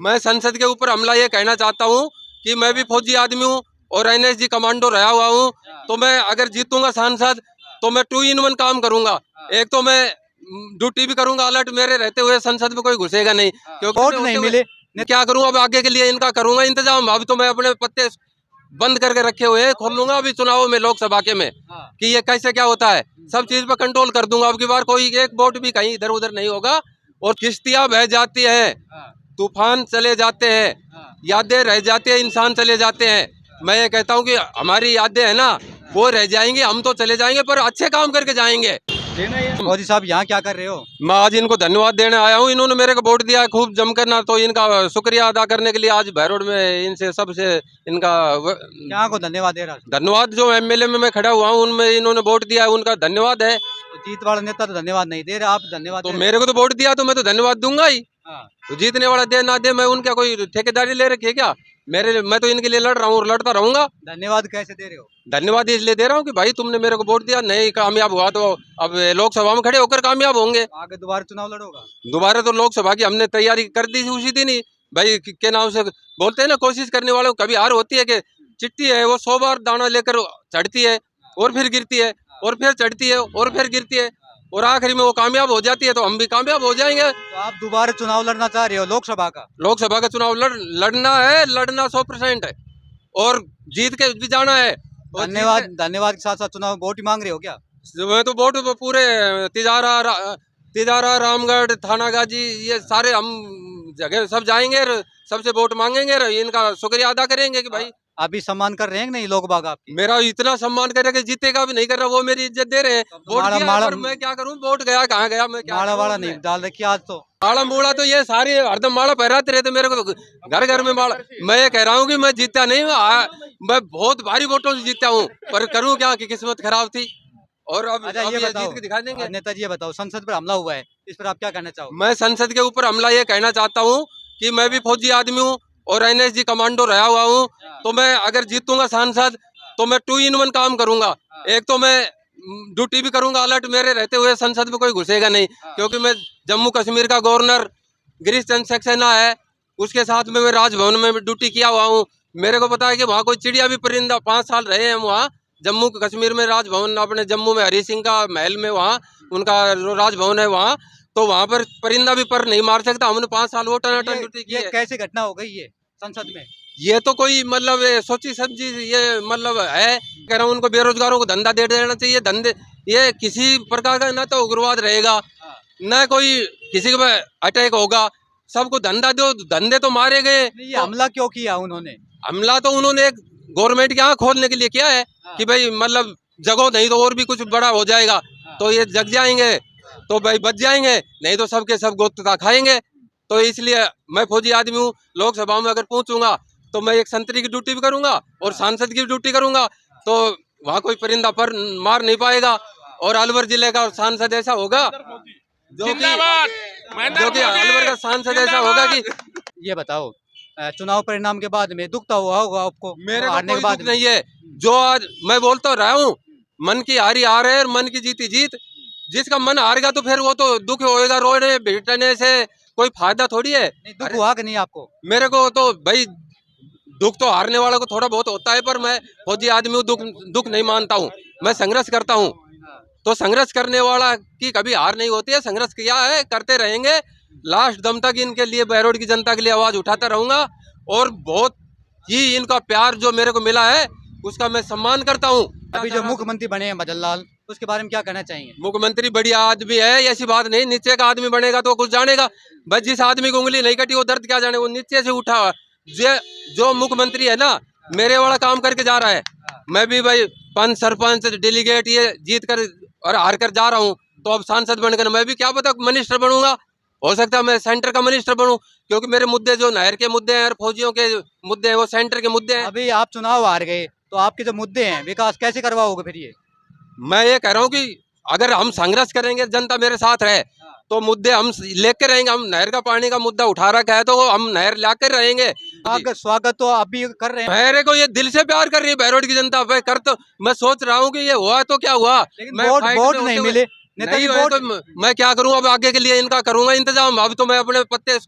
मैं संसद के ऊपर हमला ये कहना चाहता हूँ कि मैं भी फौजी आदमी हूँ और एनएसजी कमांडो रहा हुआ हूँ। तो मैं अगर जीतूंगा सांसद तो मैं 2 in 1 काम करूंगा। एक तो मैं ड्यूटी भी करूंगा अलर्ट, मेरे रहते हुए संसद में कोई घुसेगा नहीं, क्योंकि वोट नहीं मिले। क्या करूँ अब आगे के लिए इनका करूंगा इंतजाम। अभी तो मैं अपने पत्ते बंद करके रखे हुए हैं, खोल लूंगा अभी चुनाव में लोकसभा के में कि ये कैसे क्या होता है, सब चीज पर कंट्रोल कर दूंगा। अब की बार कोई एक वोट भी कहीं इधर उधर नहीं होगा। और किश्तियां बह जाती है, तूफान चले जाते हैं, यादें रह जाती है, इंसान चले जाते हैं। मैं ये कहता हूँ कि हमारी यादें है ना वो रह जाएंगी, हम तो चले जाएंगे पर अच्छे काम करके जाएंगे। मोदी साहब यहाँ क्या कर रहे हो? मैं आज इनको धन्यवाद देने आया हूँ, इन्होंने मेरे को वोट दिया है खूब जमकर ना, तो इनका शुक्रिया अदा करने के लिए आज भैरोड में इनसे सबसे इनका क्या को धन्यवाद दे रहा है? धन्यवाद। जो एमएलए में मैं खड़ा हुआ हूँ उनमें इन्होंने वोट दिया है, उनका धन्यवाद है। तो जीत वाला नेता तो धन्यवाद नहीं दे रहे, आप धन्यवाद तो दे मेरे को तो वोट दिया तो मैं तो धन्यवाद दूंगा ही। हाँ। तो जीतने वाला दे ना दे, मैं उनका कोई ठेकेदारी ले रखी है क्या? मैं तो इनके लिए लड़ रहा हूँ और लड़ता रहूंगा। धन्यवाद कैसे दे रहे हो? धन्यवाद इसलिए दे रहा हूँ कि भाई तुमने मेरे को वोट दिया, नहीं कामयाब हुआ तो अब लोकसभा में खड़े होकर कामयाब होंगे। आगे दोबारा चुनाव लड़ोगा? दोबारा तो लोकसभा की हमने तैयारी कर दी थी उसी दिन ही। भाई के नाम से बोलते हैं ना, कोशिश करने वालों को कभी हार होती है कि चिट्ठी है वो 100 बार दाना लेकर चढ़ती है और फिर गिरती है और फिर चढ़ती है और फिर गिरती है और आखिरी में वो कामयाब हो जाती है। तो हम भी कामयाब हो जाएंगे। तो आप दोबारा चुनाव लड़ना चाह रहे हो लोकसभा का? लोकसभा का चुनाव लड़ना है, लड़ना 100% है और जीत के भी जाना है। धन्यवाद। धन्यवाद के साथ साथ चुनाव वोट ही मांग रहे हो क्या? मैं तो वोट पूरे तिजारा रामगढ़ थाना गाजी ये सारे हम जगह सब जाएंगे और सबसे वोट मांगेंगे और इनका शुक्रिया अदा करेंगे कि भाई अभी सम्मान कर रहे हैं कि नहीं लोग बाग आपकी? मेरा इतना सम्मान करे कि जीतेगा भी नहीं कर रहा, वो मेरी इज्जत दे रहे हैं। वोट माड़ा दिया माड़ा पर मैं क्या करूं, वोट गया कहाँ गया, मैं क्या माड़ा करूं वाड़ा उसमें? नहीं डाल रखी आज तो। माड़ा मूड़ा तो ये सारी हरदम माड़ा पहराते रहते मेरे को, तो घर घर में माड़ा। मैं ये कह रहा हूँ कि मैं जीता नहीं हूँ, मैं बहुत भारी वोटों से जीता हूँ, पर करूँ क्या कि किस्मत खराब थी। और अब अच्छा अब ये ये बताओ, जीत के दिखा देंगे। नेताजी ये बताओ, संसद पर हमला हुआ है, इस पर आप क्या कहना चाहोगे? मैं संसद के ऊपर हमला ये कहना चाहता हूँ कि मैं भी फौजी आदमी हूँ और एनएसजी कमांडो रहा हुआ हूँ। तो मैं अगर जीतूंगा सांसद तो मैं 2 in 1 काम करूंगा। एक तो मैं ड्यूटी भी करूंगा अलर्ट, मेरे रहते हुए संसद में कोई घुसेगा नहीं, क्योंकि मैं जम्मू कश्मीर का गवर्नर गिरीश चंद्र सक्सेना है, उसके साथ में मैं राजभवन में भी ड्यूटी किया हुआ हूँ। मेरे को पता है कि वहाँ कोई चिड़िया भी परिंदा 5 साल रहे हैं वहाँ जम्मू कश्मीर में। राजभवन अपने जम्मू में हरी सिंह का महल में वहाँ उनका राजभवन है वहाँ, तो वहाँ पर परिंदा भी पर नहीं मार सकता। हमने 5 साल वो टनाटन ड्यूटी की ये है। कैसे घटना हो गई ये संसद में? ये तो कोई मतलब सोची समझी ये मतलब है, कह रहा हूँ उनको बेरोजगारों को धंधा दे देना चाहिए। धंधे ये किसी प्रकार का ना तो उग्रवाद रहेगा न कोई किसी के अटैक होगा, सबको धंधा दो, धंधे तो मारे गए। ये हमला क्यों किया उन्होंने? हमला तो उन्होंने एक गवर्नमेंट की आँख खोलने के लिए किया है कि भाई मतलब जगो नहीं तो और भी कुछ बड़ा हो जाएगा, तो ये जग जाएंगे तो भाई बच जाएंगे, नहीं तो सबके सब गोता खाएंगे। तो इसलिए मैं फौजी आदमी हूँ, लोकसभा में अगर पहुंचूंगा तो मैं एक संतरी की ड्यूटी भी करूंगा और सांसद की ड्यूटी करूंगा, तो वहाँ कोई परिंदा पर मार नहीं पाएगा। और अलवर जिले का सांसद ऐसा होगा जो कि अलवर का सांसद ऐसा होगा कि ये बताओ, चुनाव परिणाम के बाद में दुख तो हुआ होगा आपको मेरे को हारने कोई के बाद दुख में? नहीं है। जो आज मैं बोलता रहा हूँ, मन की हारी हार है और मन की जीती जीत। जिसका मन हारेगा तो फिर वो तो दुख होएगा, रोने भेटने से कोई फायदा थोड़ी है। नहीं, दुख हुआ कि नहीं आपको? मेरे को तो भाई दुख तो हारने वाला को थोड़ा बहुत होता है, पर मैं फौजी आदमी हूँ, दुख नहीं मानता हूँ, मैं संघर्ष करता हूँ। तो संघर्ष करने वाला की कभी हार नहीं होती है, संघर्ष किया है, करते रहेंगे लास्ट दम तक। इनके लिए बहरोड की जनता के लिए आवाज उठाता रहूंगा और बहुत ही इनका प्यार जो मेरे को मिला है उसका मैं सम्मान करता हूँ। अभी जो मुख्यमंत्री बने हैं भजन लाल, उसके बारे में क्या कहना चाहेंगे? मुख्यमंत्री बढ़िया आदमी है, ऐसी बात नहीं, नीचे का आदमी बनेगा तो कुछ जानेगा। बस जिस आदमी को उंगली नहीं कटी वो दर्द क्या जाने, वो नीचे से उठा। जो मुख्यमंत्री है ना मेरे वाला काम करके जा रहा है। मैं भी भाई पंच सरपंच डेलीगेट ये जीत कर और हार कर जा रहा हूँ, तो अब सांसद बनकर मैं भी क्या पता मिनिस्टर बनूंगा। हो सकता है मैं सेंटर का मिनिस्टर बनूं, क्योंकि मेरे मुद्दे जो नहर के मुद्दे हैं और फौजियों के मुद्दे हैं वो सेंटर के मुद्दे हैं। अभी आप चुनाव हार गए तो आपके जो मुद्दे हैं विकास कैसे करवाओगे फिर ये? मैं ये कह रहा हूँ कि अगर हम संघर्ष करेंगे, जनता मेरे साथ है, तो मुद्दे हम लेकर रहेंगे। हम नहर का पानी का मुद्दा उठा रखा है तो हम नहर लाकर रहेंगे। स्वागत तो अभी कर रहे हैं, मेरे को ये दिल से प्यार कर रही है बहरोड की जनता। भाई कर तो मैं सोच रहा हूँ कि ये हुआ तो क्या हुआ, लेकिन मैं वोट फाइट वोट में नहीं होते हुए- मिले। नेताजी नहीं हुए वोट तो मैं क्या करूँ, अब आगे के लिए इनका करूंगा इंतजाम। अभी तो मैं अपने पत्ते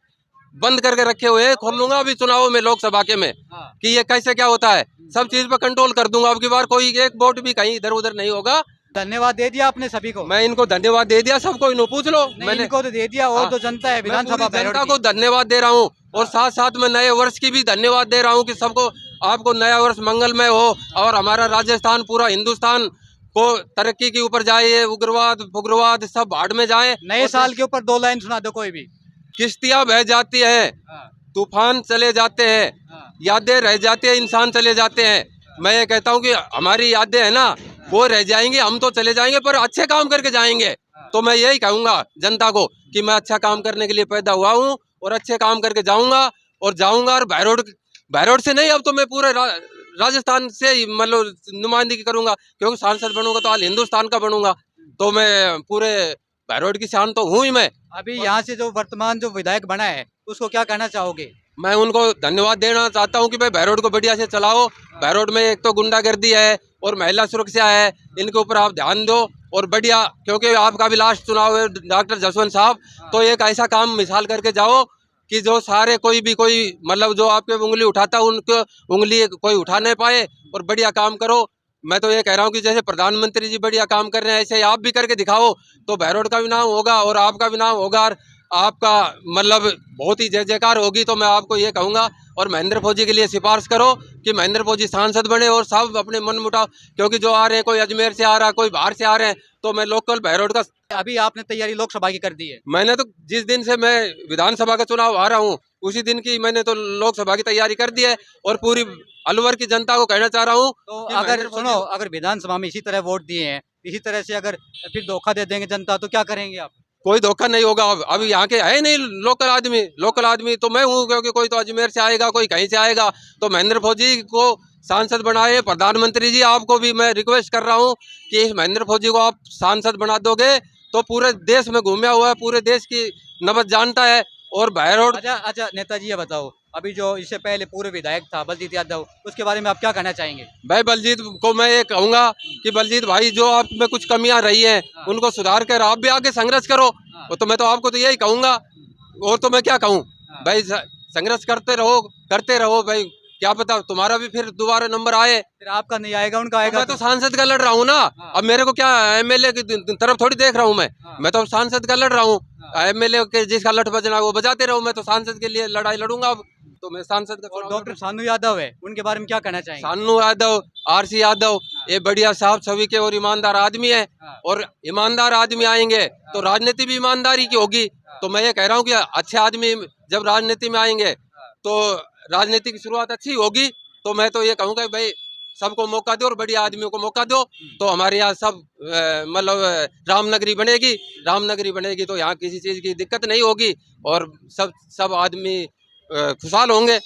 बंद करके रखे हुए हैं, खोल लूंगा अभी चुनाव में, लोकसभा के में, हाँ। कि ये कैसे क्या होता है, सब चीज पर कंट्रोल कर दूंगा। अब की बार कोई एक वोट भी कहीं इधर उधर नहीं होगा। धन्यवाद दे दिया आपने सभी को। मैं इनको धन्यवाद दे दिया, सबको इन्हों पूछ लो। नहीं, मैंने इनको तो दे दिया, और हाँ, जो जनता है मैं विधानसभा पूरी बैरोड जनता की। को धन्यवाद दे रहा हूँ, और साथ साथ में नए वर्ष की भी धन्यवाद दे रहा हूँ कि सबको, आपको नया वर्ष मंगलमय हो, और हमारा राजस्थान, पूरा हिंदुस्तान को तरक्की के ऊपर जाए। ये उग्रवाद उग्रवाद सब भाड़ में जाए। नए और साल के ऊपर 2 लाइन सुना दो कोई भी। किश्तियां बह जाती है, हाँ, तूफान चले जाते हैं, हाँ, यादें रह जाती है, इंसान चले जाते हैं। मैं ये कहता हूँ कि हमारी यादें है ना, वो रह जाएंगी, हम तो चले जाएंगे पर अच्छे काम करके जाएंगे। तो मैं यही कहूंगा जनता को कि मैं अच्छा काम करने के लिए पैदा हुआ हूँ, और अच्छे काम करके जाऊंगा, और बहरोड से नहीं, अब तो मैं पूरे राजस्थान से ही मतलब नुमाइंदगी करूंगा, क्योंकि सांसद बनूंगा तो हाल हिंदुस्तान का बनूंगा। तो मैं पूरे बहरोड की शान तो हूँ ही मैं। अभी यहाँ से जो वर्तमान जो विधायक बना है उसको क्या कहना चाहोगे? मैं उनको धन्यवाद देना चाहता हूँ कि भाई बहरोड को बढ़िया से चलाओ। बहरोड में एक तो गुंडागर्दी है और महिला सुरक्षा है, इनके ऊपर आप ध्यान दो, और बढ़िया, क्योंकि आपका भी लास्ट चुनाव है डॉक्टर जसवंत साहब, तो एक ऐसा काम मिसाल करके जाओ कि जो सारे कोई मतलब जो आपके उंगली उठाता है उनको उंगली कोई उठा नहीं पाए, और बढ़िया काम करो। मैं तो ये कह रहा हूँ कि जैसे प्रधानमंत्री जी बढ़िया काम कर रहे हैं, ऐसे ही आप भी करके दिखाओ, तो बहरोड का भी नाम होगा और आपका भी नाम होगा, और आपका मतलब बहुत ही जय जयकार होगी। तो मैं आपको ये कहूँगा, और महेंद्र फौजी के लिए सिफारिश करो कि महेंद्र फौजी सांसद बने, और सब अपने मन मुटाव, क्योंकि जो आ रहे हैं, कोई अजमेर से आ रहा है, कोई बाहर से आ रहे हैं, तो मैं लोकल बहरोड का। अभी आपने तैयारी लोकसभा की कर दी है। मैंने तो जिस दिन से मैं विधानसभा का चुनाव आ रहा हूँ, उसी दिन की मैंने तो लोकसभा की तैयारी कर दी है, और पूरी अलवर की जनता को कहना चाह रहा हूँ तो कि अगर महेंद्र सुनो, फौजी- अगर विधानसभा में इसी तरह वोट दिए हैं, इसी तरह से अगर फिर धोखा दे देंगे जनता, तो क्या करेंगे आप? कोई धोखा नहीं होगा। अब यहाँ के है नहीं लोकल आदमी तो मैं हूँ, क्योंकि कोई तो अजमेर से आएगा, कोई कहीं से आएगा, तो महेंद्र फौजी को सांसद बनाए। प्रधानमंत्री जी, आपको भी मैं रिक्वेस्ट कर रहा हूँ कि इस महेंद्र फौजी को आप सांसद बना दोगे तो पूरे देश में घूमया हुआ है, पूरे देश की नब्ज जानता है। और बहरोड, अच्छा अच्छा, नेताजी ये बताओ, अभी जो इससे पहले पूर्व विधायक था बलजीत यादव, उसके बारे में आप क्या कहना चाहेंगे? भाई बलजीत को मैं ये कहूँगा कि बलजीत भाई, जो आप में कुछ कमियां रही हैं उनको सुधार कर आप भी आगे संघर्ष करो। तो मैं तो आपको तो यही कहूँगा, और तो मैं क्या कहूँ भाई, संघर्ष करते रहो भाई, क्या पता तुम्हारा भी फिर दोबारा नंबर आए। फिर आपका नहीं आएगा, उनका तो आएगा। मैं तो सांसद का लड़ रहा हूँ ना, अब मेरे को क्या एमएलए की तरफ थोड़ी देख रहा हूँ मैं तो सांसद का लड़ रहा हूँ। एमएलए के जिसका लठ बजना वो बजाते रहो, मैं तो सांसद के लिए लड़ाई लड़ूंगा अब। तो मैं सांसद का और चुनाव डॉक्टर सानू यादव है, उनके बारे में क्या कहना चाहेंगे? सानू यादव, आरसी यादव, ये बढ़िया साफ छवि के और ईमानदार आदमी है, और ईमानदार आदमी आएंगे तो राजनीति भी ईमानदारी की होगी। तो मैं ये कह रहा हूँ कि अच्छे आदमी जब राजनीति में आएंगे तो राजनीति की शुरुआत अच्छी होगी। तो मैं तो ये कहूँगा भाई, सबको मौका दो और बढ़िया आदमियों को मौका दो, तो हमारे यहाँ सब मतलब रामनगरी बनेगी, तो यहाँ किसी चीज़ की दिक्कत नहीं होगी, और सब आदमी खुशहाल होंगे।